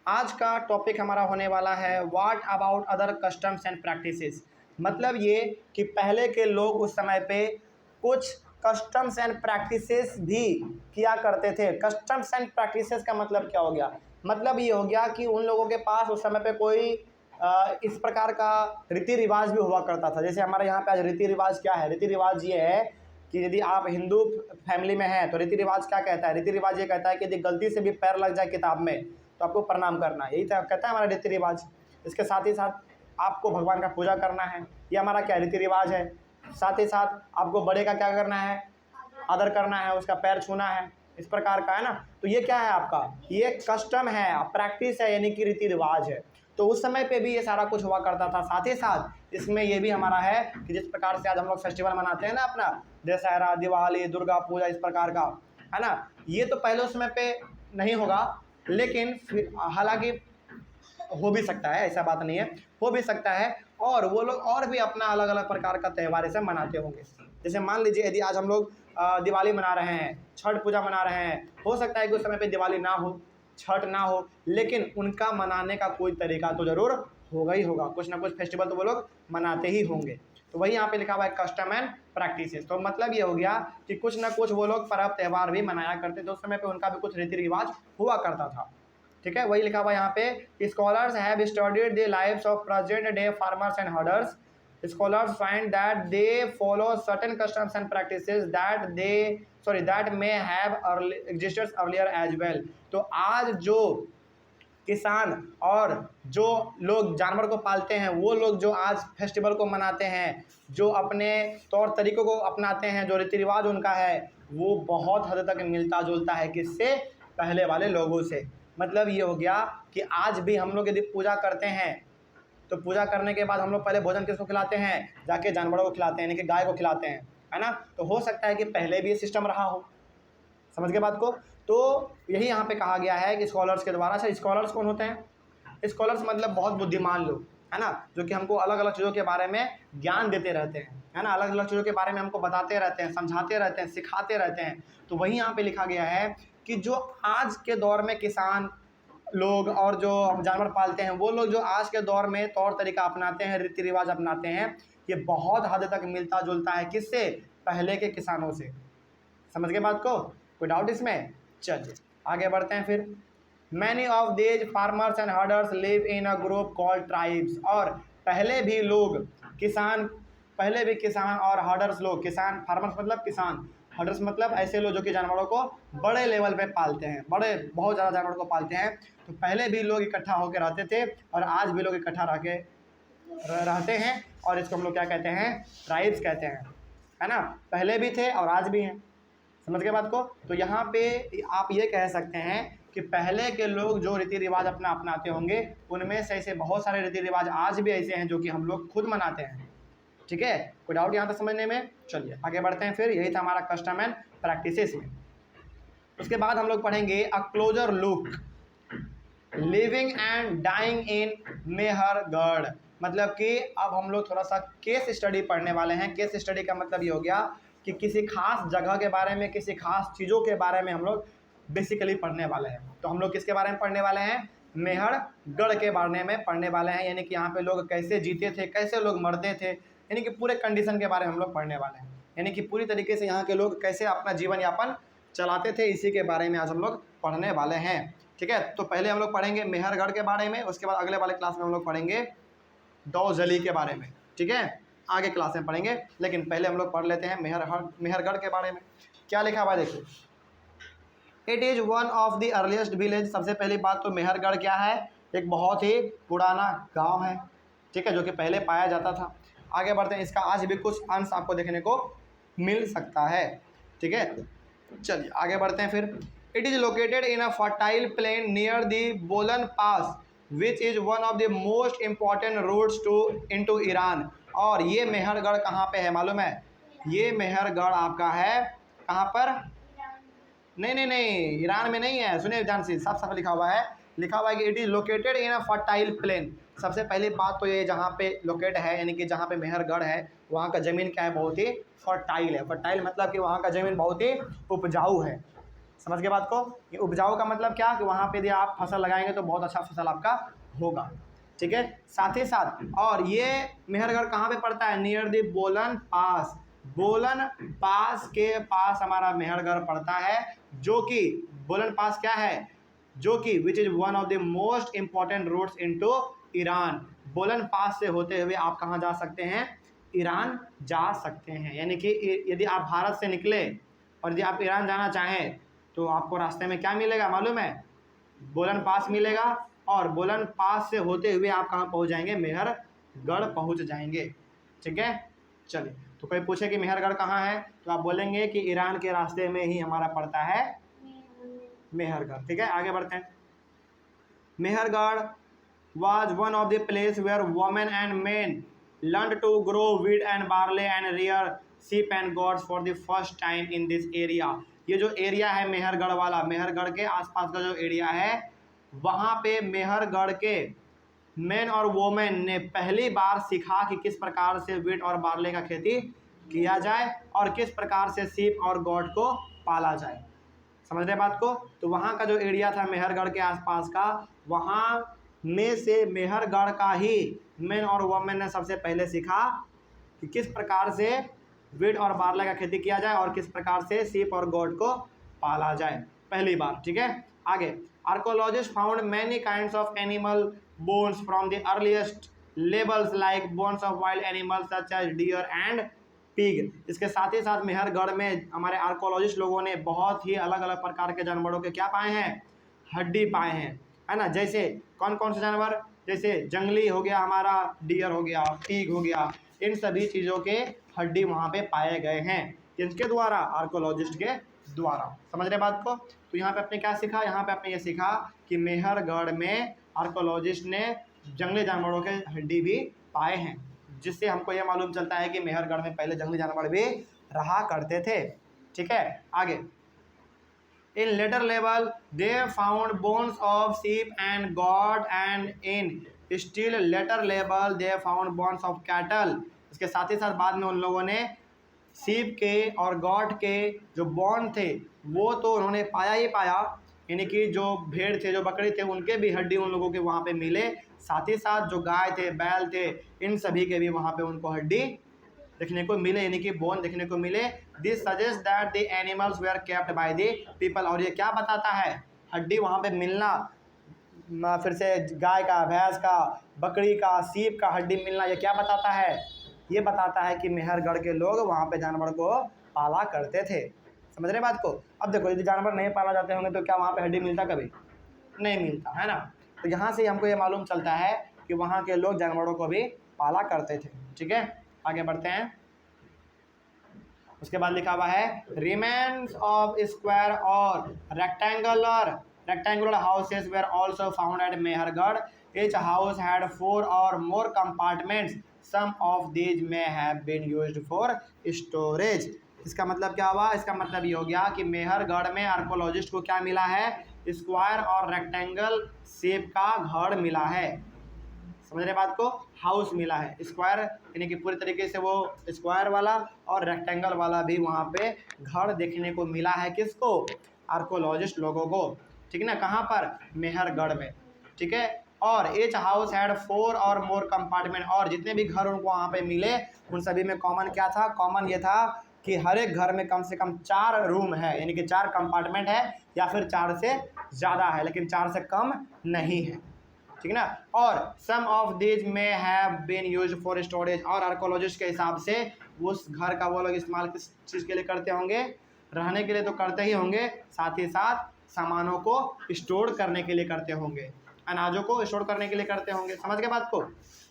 आज का टॉपिक हमारा होने वाला है what about other customs and practices. मतलब ये कि पहले के लोग उस समय पे कुछ कस्टम्स एंड प्रैक्टिसेस भी किया करते थे। कस्टम्स एंड प्रैक्टिसेस का मतलब क्या हो गया? मतलब ये हो गया कि उन लोगों के पास उस समय पे कोई इस प्रकार का रीति रिवाज भी हुआ करता था। जैसे हमारे यहाँ पे आज रीति रिवाज क्या है? रीति रिवाज ये है कि यदि आप हिंदू फैमिली में हैं तो रीति रिवाज क्या कहता है? रीति रिवाज ये कहता है कि यदि गलती से भी पैर लग जाए किताब में तो आपको प्रणाम करना है। यही तो कहता है हमारा रीति रिवाज। इसके साथ ही साथ आपको भगवान का पूजा करना है, ये हमारा क्या रीति रिवाज है। साथ ही साथ आपको बड़े का क्या करना है? आदर करना है, उसका पैर छूना है, इस प्रकार का है ना। तो ये क्या है आपका? ये कस्टम है, प्रैक्टिस है, यानी कि रीति रिवाज है। तो उस समय पे भी ये सारा कुछ हुआ करता था। साथ ही साथ इसमें ये भी हमारा है कि जिस प्रकार से आज हम लोग फेस्टिवल मनाते हैं ना अपना, दशहरा, दिवाली, दुर्गा पूजा, इस प्रकार का, है ना। ये तो पहले उस समय पे नहीं होगा, लेकिन फिर हालांकि हो भी सकता है, ऐसा बात नहीं है, हो भी सकता है। और वो लोग और भी अपना अलग अलग प्रकार का त्यौहार ऐसे मनाते होंगे। जैसे मान लीजिए यदि आज हम लोग दिवाली मना रहे हैं, छठ पूजा मना रहे हैं, हो सकता है कि उस समय पे दिवाली ना हो, छठ ना हो, लेकिन उनका मनाने का कोई तरीका तो ज़रूर होगा ही होगा। कुछ ना कुछ फेस्टिवल तो वो लोग मनाते ही होंगे। तो वही यहाँ पे लिखा हुआ है कस्टम एंड प्रैक्टिसेस। तो मतलब ये हो गया कि कुछ ना कुछ वो लोग पर्व त्यौहार भी मनाया करते थे। उस समय पे उनका भी कुछ रीति रिवाज हुआ करता था। ठीक है, वही लिखा हुआ यहाँ पे, scholars have studied the lives of present day farmers and herders. Scholars find that they follow certain customs and practices that may have existed earlier as well. तो आज जो किसान और जो लोग जानवर को पालते हैं, वो लोग जो आज फेस्टिवल को मनाते हैं, जो अपने तौर तरीक़ों को अपनाते हैं, जो रीति रिवाज उनका है, वो बहुत हद तक मिलता जुलता है किससे? पहले वाले लोगों से। मतलब ये हो गया कि आज भी हम लोग यदि पूजा करते हैं तो पूजा करने के बाद हम लोग पहले भोजन किसको खिलाते हैं? जाके जानवरों को खिलाते हैं, यानी कि गाय को खिलाते हैं, है ना। तो हो सकता है कि पहले भी ये सिस्टम रहा हो। समझ गए बात को? तो यही यहाँ पे कहा गया है कि स्कॉलर्स के द्वारा से। स्कॉलर्स कौन होते हैं? स्कॉलर्स मतलब बहुत बुद्धिमान लोग, है ना, जो कि हमको अलग अलग चीज़ों के बारे में ज्ञान देते रहते हैं, है ना। अलग अलग चीज़ों के बारे में हमको बताते रहते हैं, समझाते रहते हैं, सिखाते रहते हैं। तो वही यहाँ पे लिखा गया है कि जो आज के दौर में किसान लोग और जो जानवर पालते हैं, वो लोग जो आज के दौर में तौर तरीका अपनाते हैं, रीति रिवाज अपनाते हैं, ये बहुत हद तक मिलता जुलता है किससे? पहले के किसानों से। समझ गए बात को? कोई डाउट इसमें? चलिए आगे बढ़ते हैं फिर। Many of these farmers and herders live in a group called tribes. और पहले भी किसान और हर्डर्स लोग, किसान, फार्मर्स मतलब किसान, हर्डर्स मतलब ऐसे लोग जो कि जानवरों को बड़े लेवल पे पालते हैं, बहुत ज़्यादा जानवरों को पालते हैं। तो पहले भी लोग इकट्ठा होकर रहते थे और आज भी लोग इकट्ठा रहते हैं, और इसको हम लोग क्या कहते हैं? ट्राइब्स कहते हैं, है ना। पहले भी थे और आज भी हैं। समझ गए बात को? तो यहाँ पे आप ये कह सकते हैं कि पहले के लोग जो रीति रिवाज अपनाते होंगे, उनमें से ऐसे बहुत सारे रीति रिवाज आज भी ऐसे हैं जो कि हम लोग खुद मनाते हैं। ठीक है, कोई डाउट यहाँ तक समझने में? चलिए आगे बढ़ते हैं फिर। यही था हमारा कस्टम एंड प्रैक्टिसेस में। उसके बाद हम लोग पढ़ेंगे a closer look living and dying in Mehrgarh. मतलब कि अब हम लोग थोड़ा सा केस स्टडी पढ़ने वाले हैं। केस स्टडी का मतलब ये हो गया कि किसी खास जगह के बारे में, किसी खास चीज़ों के बारे में हम लोग बेसिकली पढ़ने वाले हैं। तो हम लोग किसके बारे में पढ़ने वाले हैं? मेहरगढ़ के बारे में पढ़ने वाले हैं। यानी कि यहाँ पे लोग कैसे जीते थे, कैसे लोग मरते थे, यानी कि पूरे कंडीशन के बारे में हम लोग पढ़ने वाले हैं। यानी कि पूरी तरीके से यहाँ के लोग कैसे अपना जीवन यापन चलाते थे, इसी के बारे में आज हम लोग पढ़ने वाले हैं। ठीक है, तो पहले हम लोग पढ़ेंगे मेहरगढ़ के बारे में, उसके बाद अगले वाले क्लास में हम लोग पढ़ेंगे डोजली के बारे में। ठीक है, आगे क्लास में पढ़ेंगे, लेकिन पहले हम लोग पढ़ लेते हैं मेहरगढ़ के बारे में। क्या लिखा हुआ है देखिए, it is one of the earliest village. सबसे पहली बात तो मेहरगढ़ क्या है? एक बहुत ही पुराना गाँव है, ठीक है, जो कि पहले पाया जाता था। आगे बढ़ते हैं, इसका आज भी कुछ अंश आपको देखने को मिल सकता है। ठीक है, चलिए आगे बढ़ते हैं फिर। It is located in a fertile plain near the Bolan pass which is one of the most important routes into Iran. और ये मेहरगढ़ कहाँ पे है मालूम है? ये मेहरगढ़ आपका है कहाँ पर? नहीं, ईरान में नहीं है। सुनिए ध्यान से, साफ साफ लिखा हुआ है कि it is located in a fertile plane. सबसे पहली बात तो ये जहाँ पे लोकेट है, यानी कि जहाँ पे मेहरगढ़ है, वहाँ का ज़मीन क्या है? बहुत ही फर्टाइल है। फर्टाइल मतलब कि वहाँ का ज़मीन बहुत ही उपजाऊ है। समझ के बात को? ये उपजाऊ का मतलब क्या कि वहाँ पे यदि आप फसल लगाएंगे तो बहुत अच्छा फसल आपका होगा, ठीक है। साथ ही साथ और ये मेहरगढ़ कहाँ पे पड़ता है? नियर द बोलन पास, बोलन पास के पास हमारा मेहरगढ़ पड़ता है, जो कि बोलन पास क्या है? जो कि which is one of the most important routes into Iran. Bolan pass से होते हुए आप कहाँ जा सकते हैं? ईरान जा सकते हैं। यानी कि यदि आप भारत से निकले और यदि आप ईरान जाना चाहें तो आपको रास्ते में क्या मिलेगा मालूम है? बोलन पास मिलेगा, और बोलन पास से होते हुए आप कहाँ पहुँच जाएंगे? मेहरगढ़ पहुँच जाएंगे, ठीक है। चलिए, तो कोई पूछे कि मेहरगढ़ कहाँ है तो आप बोलेंगे कि ईरान के रास्ते में ही हमारा पड़ता है मेहरगढ़, ठीक है। आगे बढ़ते हैं। Mehrgarh was one of the place where women and men learned to grow wheat and barley and rear sheep and goats for the first time in this area। ये जो एरिया है मेहरगढ़ वाला, मेहरगढ़ के आसपास का जो एरिया है, वहाँ पे मेहरगढ़ के मैन और वोमेन ने पहली बार सीखा कि किस प्रकार से व्हीट और बार्ले का खेती किया जाए और किस प्रकार से सीप और गॉड को पाला जाए। समझ रहे बात को? तो वहाँ का जो एरिया था मेहरगढ़ के आसपास का, वहाँ में से मेहरगढ़ का ही मैन और वोमेन ने सबसे पहले सीखा कि किस प्रकार से व्हीट और बार्ले का खेती किया जाए और किस प्रकार से सीप और गॉड को पाला जाए, पहली बार, ठीक है। आगे, archaeologist found many kinds of animal bones from the earliest levels like bones of wild animals such as deer and pig. इसके साथ ही साथ मेहरगढ़ में हमारे आर्कोलॉजिस्ट लोगों ने बहुत ही अलग अलग प्रकार के जानवरों के क्या पाए हैं? हड्डी पाए हैं, है ना। जैसे कौन कौन से जानवर? जैसे जंगली हो गया हमारा, डियर हो गया, पिग हो गया, इन सभी चीज़ों के हड्डी वहाँ पे पाए गए हैं। किसके द्वारा? आर्कोलॉजिस्ट के द्वारा। समझ रहे बात को? तो यहाँ पे आपने क्या सीखा? यहाँ पे आपने ये सीखा कि मेहरगढ़ में आर्कोलॉजिस्ट ने जंगली जानवरों के हड्डी भी पाए हैं, जिससे हमको ये मालूम चलता है कि मेहरगढ़ में पहले जंगली जानवर भी रहा करते थे, ठीक है। आगे, in later level they found bones of sheep and goat, and in still later level they found bones of cattle। इसके साथ ही साथ बाद में उन लोगों ने सीप के और गॉट के जो बोन थे वो तो उन्होंने पाया ही पाया, यानी कि जो भेड़ थे, जो बकरी थे, उनके भी हड्डी उन लोगों के वहाँ पे मिले। साथ ही साथ जो गाय थे, बैल थे, इन सभी के भी वहाँ पे उनको हड्डी देखने को मिले, यानी कि बोन देखने को मिले। This suggest that the animals were kept by the people. और ये क्या बताता है? हड्डी वहाँ पे मिलना, फिर से गाय का, भैंस का, बकरी का, सीप का हड्डी मिलना, ये क्या बताता है? ये बताता है कि मेहरगढ़ के लोग वहाँ पे जानवर को पाला करते थे। समझ रहे बात को? अब देखो, यदि जानवर नहीं पाला जाते होंगे तो क्या वहाँ पे हड्डी मिलता? कभी नहीं मिलता, है ना। तो यहाँ से हमको ये मालूम चलता है कि वहाँ के लोग जानवरों को भी पाला करते थे, ठीक है। आगे बढ़ते हैं। उसके बाद लिखा हुआ है रिमेन्स ऑफ स्क्वायर और rectangular houses were also found at Mehrgarh. Each house had 4 or more compartments. Some of these may have been used for storage। इसका मतलब क्या हुआ? इसका मतलब ये हो गया कि मेहरगढ़ में आर्कोलॉजिस्ट को क्या मिला है? स्क्वायर और रेक्टेंगल शेप का घर मिला है। समझ रहे बात को? हाउस मिला है, स्क्वायर यानी कि पूरी तरीके से वो स्क्वायर वाला, और रेक्टेंगल वाला भी वहाँ पे घर देखने को मिला है। किसको? आर्कोलॉजिस्ट लोगों को, ठीक है ना। कहाँ पर? मेहरगढ़ में, ठीक है। और एच हाउस हैड 4 और मोर कंपार्टमेंट, और जितने भी घर उनको वहाँ पे मिले उन सभी में कॉमन क्या था? कॉमन ये था कि हर एक घर में कम से कम 4 रूम है, यानी कि 4 कंपार्टमेंट है, या फिर 4 से ज़्यादा है, लेकिन 4 से कम नहीं है, ठीक है ना। और some of these may have been used for storage. और आर्कोलॉजिस्ट के हिसाब से उस घर का वो लोग इस्तेमाल किस चीज़ के लिए करते होंगे? रहने के लिए तो करते ही होंगे, साथ ही साथ सामानों को स्टोर करने के लिए करते होंगे, अनाजों को स्टोर करने के लिए करते होंगे। समझ गए बात को?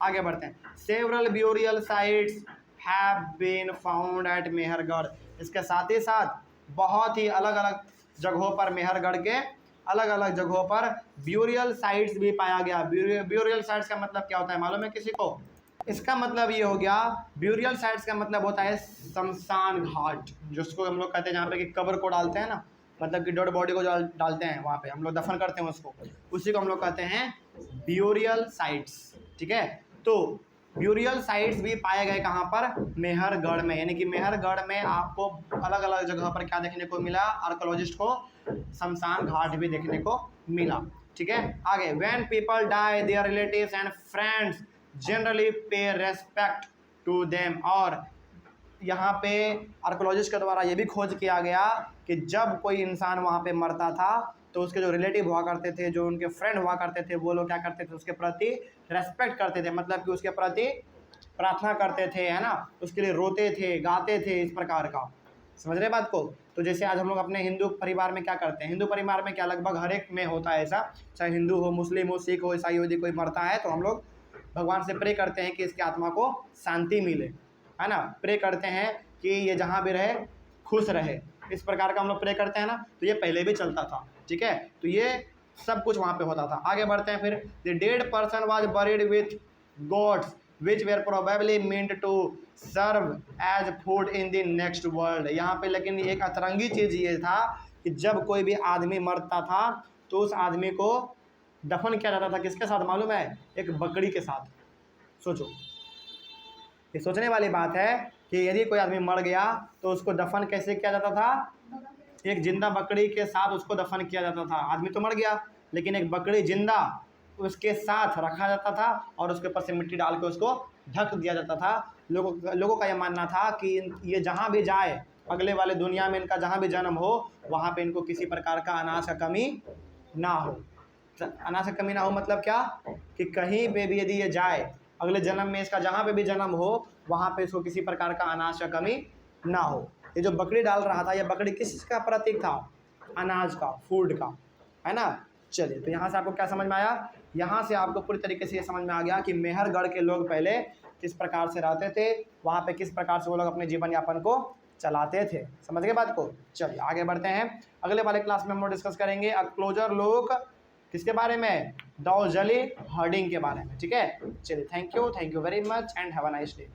आगे बढ़ते हैं। Several burial sites have been found at Mehrgarh. इसके साथ ही साथ बहुत ही अलग अलग जगहों पर, मेहरगढ़ के अलग अलग जगहों पर ब्यूरियल साइट्स भी पाया गया। ब्यूरियल साइट्स का मतलब क्या होता है मालूम है किसी को? इसका मतलब ये हो गया, ब्यूरियल साइट्स का मतलब होता है शमशान घाट, जिसको हम लोग कहते हैं जहाँ पे कि कब्र को डालते हैं ना, मतलब कि डेड बॉडी को जो डालते हैं वहाँ पे हम लोग दफन करते हैं उसको, उसी को हम लोग कहते हैं ब्यूरियल साइट्स, ठीक है। तो ब्यूरियल साइट्स भी पाए गए कहाँ पर? मेहरगढ़ में। यानी कि मेहरगढ़ में आपको अलग अलग जगह पर क्या देखने को मिला? आर्कोलॉजिस्ट को शमशान घाट भी देखने को मिला। ठीक है, आगे, when people die their relatives and friends generally pay respect to them. और यहाँ पे आर्कोलॉजिस्ट के द्वारा ये भी खोज किया गया कि जब कोई इंसान वहाँ पे मरता था तो उसके जो रिलेटिव हुआ करते थे, जो उनके फ्रेंड हुआ करते थे, वो लोग क्या करते थे, उसके प्रति रेस्पेक्ट करते थे, मतलब कि उसके प्रति प्रार्थना करते थे, है ना, उसके लिए रोते थे, गाते थे, इस प्रकार का। समझ रहे बात को। तो जैसे आज हम लोग अपने हिंदू परिवार में क्या करते हैं, हिंदू परिवार में क्या लगभग हर एक में होता है ऐसा, चाहे हिंदू हो, मुस्लिम हो, सिख हो, ईसाई हो, यदि कोई मरता है तो हम लोग भगवान से प्रे करते हैं कि इसकी आत्मा को शांति मिले, है ना, प्रे करते हैं कि ये जहाँ भी रहे खुश रहे, इस प्रकार का हम लोग प्रे करते हैं ना। तो ये पहले भी चलता था। ठीक है, तो ये सब कुछ वहाँ पे होता था। आगे बढ़ते हैं फिर, the dead person was buried with goods which were probably meant to serve as food in the next world। यहाँ पे लेकिन एक अतरंगी चीज़ ये था कि जब कोई भी आदमी मरता था तो उस आदमी को दफन किया जाता था किसके साथ मालूम है, एक बकरी के साथ। सोचो, ये सोचने वाली बात है कि यदि कोई आदमी मर गया तो उसको दफन कैसे किया जाता था, एक जिंदा बकरी के साथ उसको दफन किया जाता था। आदमी तो मर गया लेकिन एक बकरी जिंदा उसके साथ रखा जाता था और उसके ऊपर से मिट्टी डाल के उसको ढक दिया जाता था। लोगों का यह मानना था कि ये जहाँ भी जाए, अगले वाले दुनिया में इनका जहाँ भी जन्म हो, वहाँ पे इनको किसी प्रकार का अनाज का कमी ना हो। अनाज का कमी ना हो मतलब क्या, कि कहीं पे भी यदि ये जाए, अगले जन्म में इसका जहाँ पे भी जन्म हो, वहाँ पे इसको किसी प्रकार का अनाज का कमी ना हो। ये जो बकरी डाल रहा था, यह बकरी किस का प्रतीक था, अनाज का, फूड का, है ना। चलिए, तो यहाँ से आपको क्या समझ में आया, यहाँ से आपको पूरी तरीके से ये समझ में आ गया कि मेहरगढ़ के लोग पहले किस प्रकार से रहते थे, वहाँ पे किस प्रकार से वो लोग अपने जीवन यापन को चलाते थे। समझ गए बात को। चलिए आगे बढ़ते हैं, अगले वाले क्लास में हम लोग डिस्कस करेंगे अ क्लोजर लुक किसके बारे में, दाओजली हर्डिंग के बारे में। ठीक है, चलिए, thank you very much and have a nice day.